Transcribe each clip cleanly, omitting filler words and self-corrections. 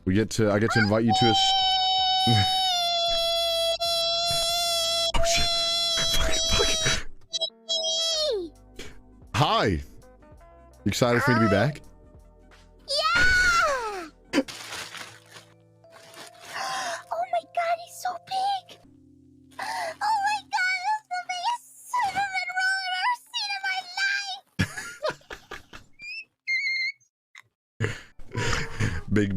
I get to invite you to a... Oh shit. Fuck. Hi. You excited for me to be back? Yeah! Oh my god, he's so big! Oh my god, that's the biggest cinnamon roll I've ever seen in my life!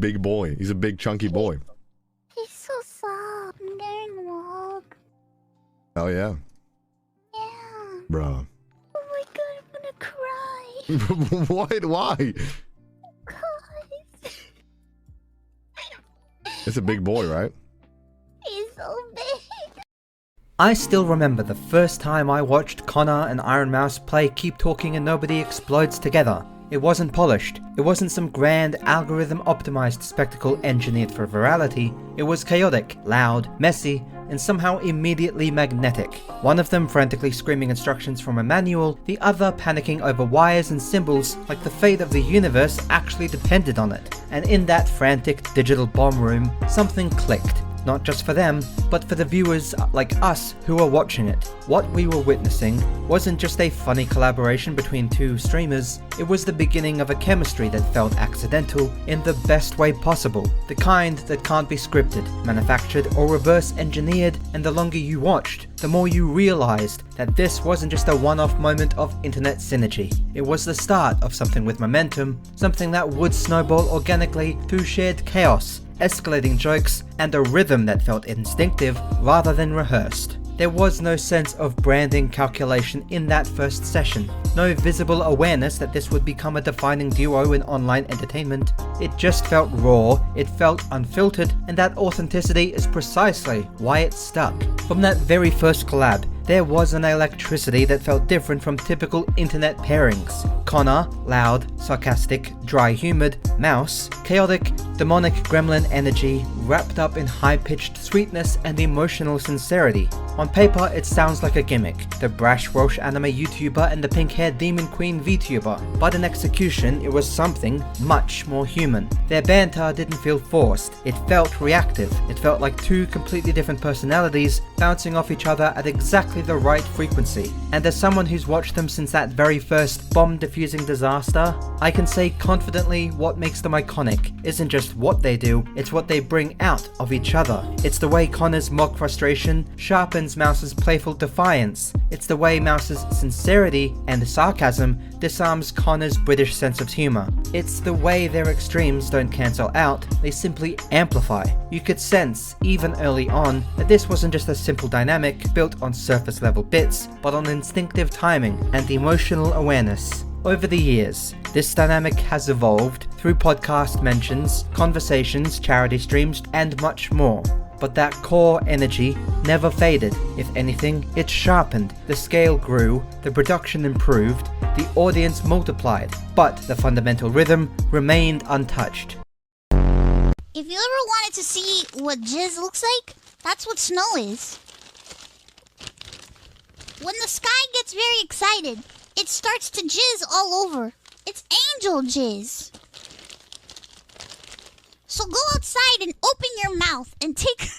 Big boy. He's a big chunky boy. He's so soft. I'm getting walk. Oh yeah. Yeah. Bro. Oh my god, I'm gonna cry. What? Why? Guys. It's a big boy, right? He's so big. I still remember the first time I watched Connor and Ironmouse play Keep Talking and Nobody Explodes together. It wasn't polished. It wasn't some grand algorithm-optimized spectacle engineered for virality. It was chaotic, loud, messy, and somehow immediately magnetic. One of them frantically screaming instructions from a manual, the other panicking over wires and symbols like the fate of the universe actually depended on it. And in that frantic digital bomb room, something clicked. Not just for them, but for the viewers like us who were watching it. What we were witnessing wasn't just a funny collaboration between two streamers, it was the beginning of a chemistry that felt accidental in the best way possible. The kind that can't be scripted, manufactured, or reverse engineered, and the longer you watched, the more you realized that this wasn't just a one-off moment of internet synergy. It was the start of something with momentum, something that would snowball organically through shared chaos, escalating jokes, and a rhythm that felt instinctive rather than rehearsed. There was no sense of branding calculation in that first session, no visible awareness that this would become a defining duo in online entertainment. It just felt raw, it felt unfiltered, and that authenticity is precisely why it stuck. From that very first collab, there was an electricity that felt different from typical internet pairings. Connor, loud, sarcastic, dry-humoured, Mouse, chaotic, demonic gremlin energy wrapped up in high-pitched sweetness and emotional sincerity. On paper, it sounds like a gimmick, the brash Welsh anime YouTuber and the pink-haired demon queen VTuber, but in execution it was something much more human. Their banter didn't feel forced, it felt reactive, it felt like two completely different personalities bouncing off each other at exactly the right frequency. And as someone who's watched them since that very first bomb-diffusing disaster, I can say confidently what makes them iconic isn't just what they do, it's what they bring out of each other. It's the way Connor's mock frustration sharpens Mouse's playful defiance. It's the way Mouse's sincerity and sarcasm disarms Connor's British sense of humour. It's the way their extremes don't cancel out, they simply amplify. You could sense, even early on, that this wasn't just a simple dynamic built on surface level bits, but on instinctive timing and emotional awareness. Over the years, this dynamic has evolved through podcast mentions, conversations, charity streams, and much more. But that core energy never faded. If anything, it sharpened, the scale grew, the production improved, the audience multiplied, but the fundamental rhythm remained untouched. If you ever wanted to see what jizz looks like, that's what snow is. When the sky gets very excited, it starts to jizz all over. It's angel jizz. So go outside and open your mouth and take...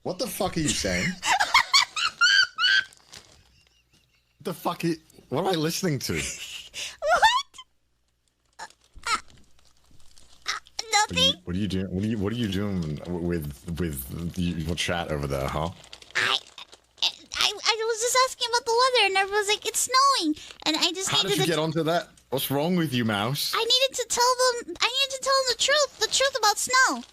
What the fuck are you saying? What am I listening to? What? Nothing. What are you doing? What are you doing with your chat over there, huh? I was just asking about the weather, and everyone's like, it's snowing, and I just How did you get onto that? What's wrong with you, Mouse? I needed to tell them the truth about snow.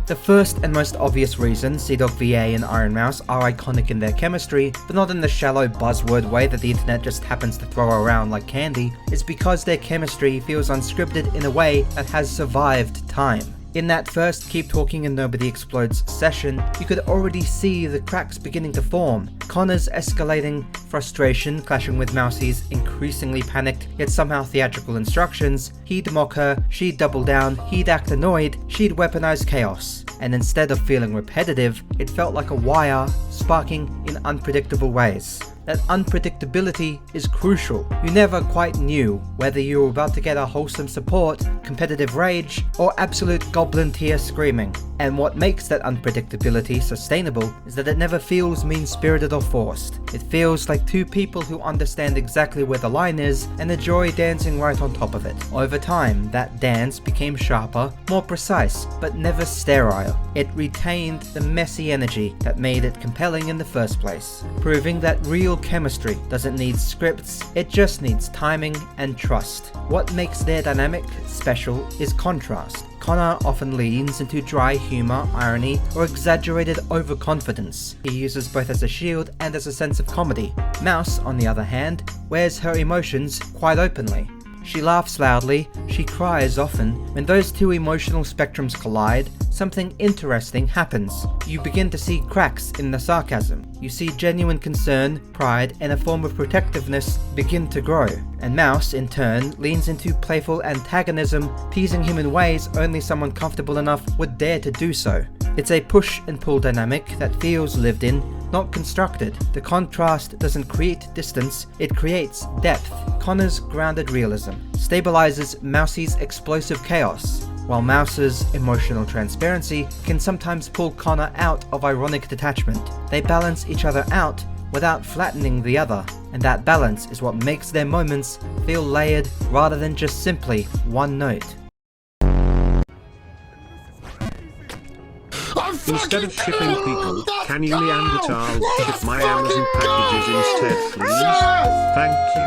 The first and most obvious reason CDawgVA and Ironmouse are iconic in their chemistry, but not in the shallow buzzword way that the internet just happens to throw around like candy, is because their chemistry feels unscripted in a way that has survived time. In that first Keep Talking and Nobody Explodes session, you could already see the cracks beginning to form. Connor's escalating frustration clashing with Mousie's increasingly panicked yet somehow theatrical instructions, he'd mock her, she'd double down, he'd act annoyed, she'd weaponize chaos. And instead of feeling repetitive, it felt like a wire sparking in unpredictable ways. That unpredictability is crucial. You never quite knew whether you were about to get a wholesome support, competitive rage, or absolute goblin tier screaming. And what makes that unpredictability sustainable is that it never feels mean-spirited or forced. It feels like two people who understand exactly where the line is and enjoy dancing right on top of it. Over time, that dance became sharper, more precise, but never sterile. It retained the messy energy that made it compelling in the first place, proving that real chemistry doesn't need scripts, it just needs timing and trust. What makes their dynamic special is contrast. Connor often leans into dry humor, irony, or exaggerated overconfidence. He uses both as a shield and as a sense of comedy. Mouse, on the other hand, wears her emotions quite openly. She laughs loudly, she cries often. When those two emotional spectrums collide, something interesting happens. You begin to see cracks in the sarcasm. You see genuine concern, pride, and a form of protectiveness begin to grow. And Mouse, in turn, leans into playful antagonism, teasing him in ways only someone comfortable enough would dare to do so. It's a push and pull dynamic that feels lived in, not constructed. The contrast doesn't create distance, it creates depth. Connor's grounded realism stabilizes Mousie's explosive chaos, while Mouse's emotional transparency can sometimes pull Connor out of ironic detachment. They balance each other out without flattening the other, and that balance is what makes their moments feel layered rather than just simply one note. Instead of shipping people, can you Neanderthal ship my Amazon packages instead, please? Thank you.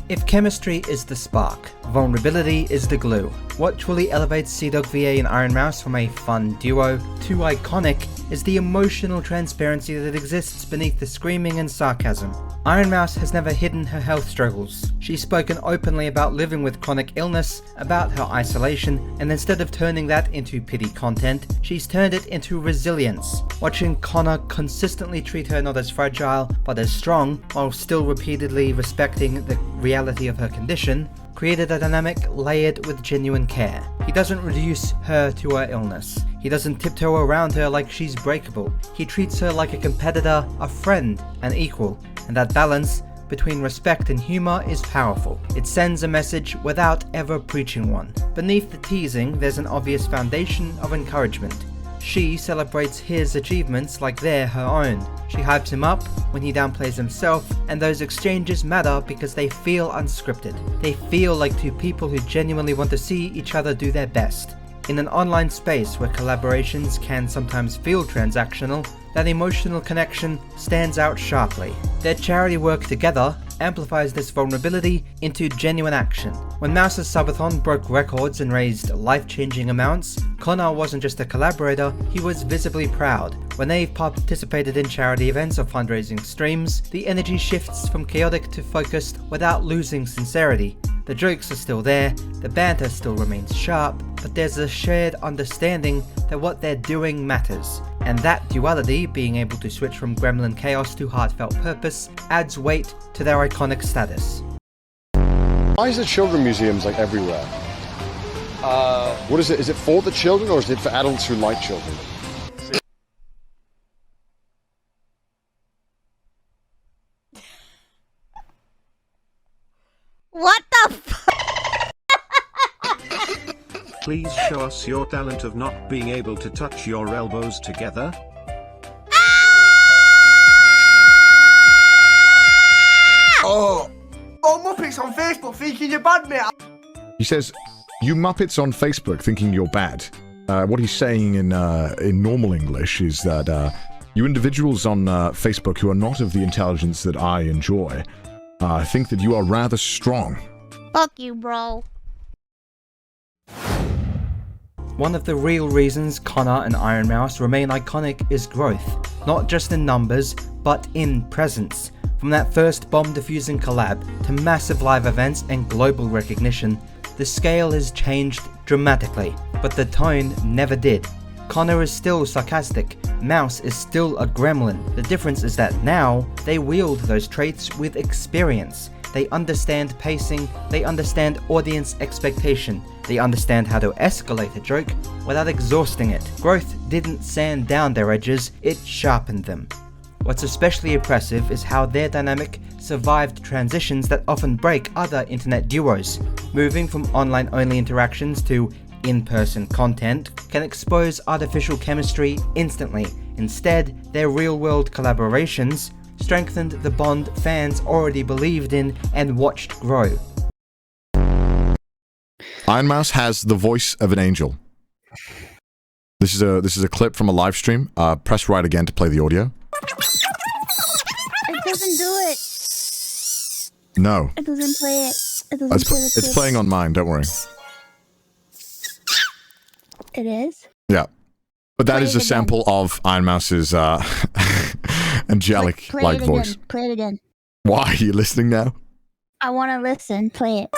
If chemistry is the spark, vulnerability is the glue. What truly elevates CDawgVA and Ironmouse from a fun duo to iconic is the emotional transparency that exists beneath the screaming and sarcasm. Ironmouse has never hidden her health struggles. She's spoken openly about living with chronic illness, about her isolation, and instead of turning that into pity content, she's turned it into resilience. Watching Connor consistently treat her not as fragile, but as strong, while still repeatedly respecting the reality of her condition, created a dynamic layered with genuine care. He doesn't reduce her to her illness. He doesn't tiptoe around her like she's breakable. He treats her like a competitor, a friend, an equal, and that balance between respect and humor is powerful. It sends a message without ever preaching one. Beneath the teasing, there's an obvious foundation of encouragement. She celebrates his achievements like they're her own. She hypes him up when he downplays himself, and those exchanges matter because they feel unscripted. They feel like two people who genuinely want to see each other do their best. In an online space where collaborations can sometimes feel transactional, that emotional connection stands out sharply. Their charity work together amplifies this vulnerability into genuine action. When Mouse's subathon broke records and raised life-changing amounts, Connor wasn't just a collaborator, he was visibly proud. When they've participated in charity events or fundraising streams, the energy shifts from chaotic to focused without losing sincerity. The jokes are still there, the banter still remains sharp, but there's a shared understanding that what they're doing matters. And that duality, being able to switch from gremlin chaos to heartfelt purpose, adds weight to their iconic status. Why is there children museums like everywhere? What is it? Is it for the children or is it for adults who like children? What the f- Please show us your talent of not being able to touch your elbows together. Oh, Muppets on Facebook thinking you're bad, mate. He says, "You Muppets on Facebook thinking you're bad." What he's saying in normal English is that you individuals on Facebook who are not of the intelligence that I enjoy think that you are rather strong. Fuck you, bro. One of the real reasons Connor and Ironmouse remain iconic is growth, not just in numbers, but in presence. From that first bomb-defusing collab to massive live events and global recognition, the scale has changed dramatically, but the tone never did. Connor is still sarcastic, Mouse is still a gremlin. The difference is that now, they wield those traits with experience. They understand pacing, they understand audience expectation, they understand how to escalate a joke without exhausting it. Growth didn't sand down their edges, it sharpened them. What's especially impressive is how their dynamic survived transitions that often break other internet duos. Moving from online-only interactions to in-person content can expose artificial chemistry instantly. Instead, their real-world collaborations strengthened the bond fans already believed in and watched grow. Ironmouse has the voice of an angel. This is a clip from a live stream. Press right again to play the audio. It doesn't do it. No. It doesn't play it. It doesn't play the It's clip. playing on mine, don't worry. It is? Yeah. But that Play is it a again. sample of Ironmouse's angelic Play like it voice. again. Play it again. Why are you listening now? I want to listen. Play it.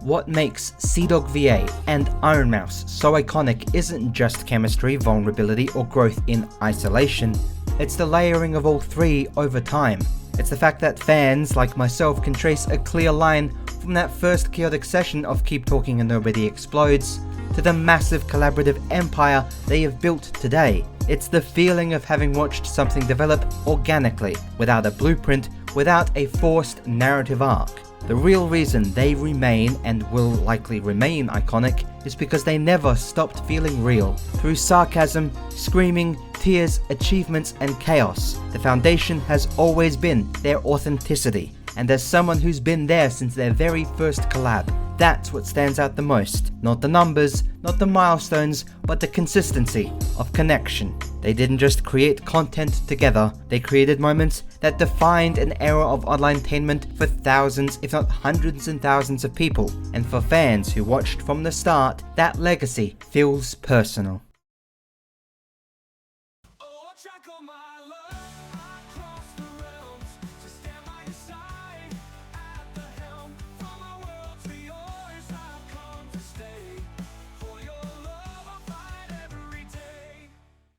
What makes CDawgVA and Ironmouse so iconic isn't just chemistry, vulnerability, or growth in isolation. It's the layering of all three over time. It's the fact that fans, like myself, can trace a clear line from that first chaotic session of Keep Talking and Nobody Explodes to the massive collaborative empire they have built today. It's the feeling of having watched something develop organically, without a blueprint, without a forced narrative arc. The real reason they remain and will likely remain iconic is because they never stopped feeling real. Through sarcasm, screaming, tears, achievements, and chaos, the foundation has always been their authenticity. And as someone who's been there since their very first collab, that's what stands out the most. Not the numbers, not the milestones, but the consistency of connection. They didn't just create content together, they created moments that defined an era of onlinetainment for thousands, if not hundreds and thousands of people. And for fans who watched from the start, that legacy feels personal.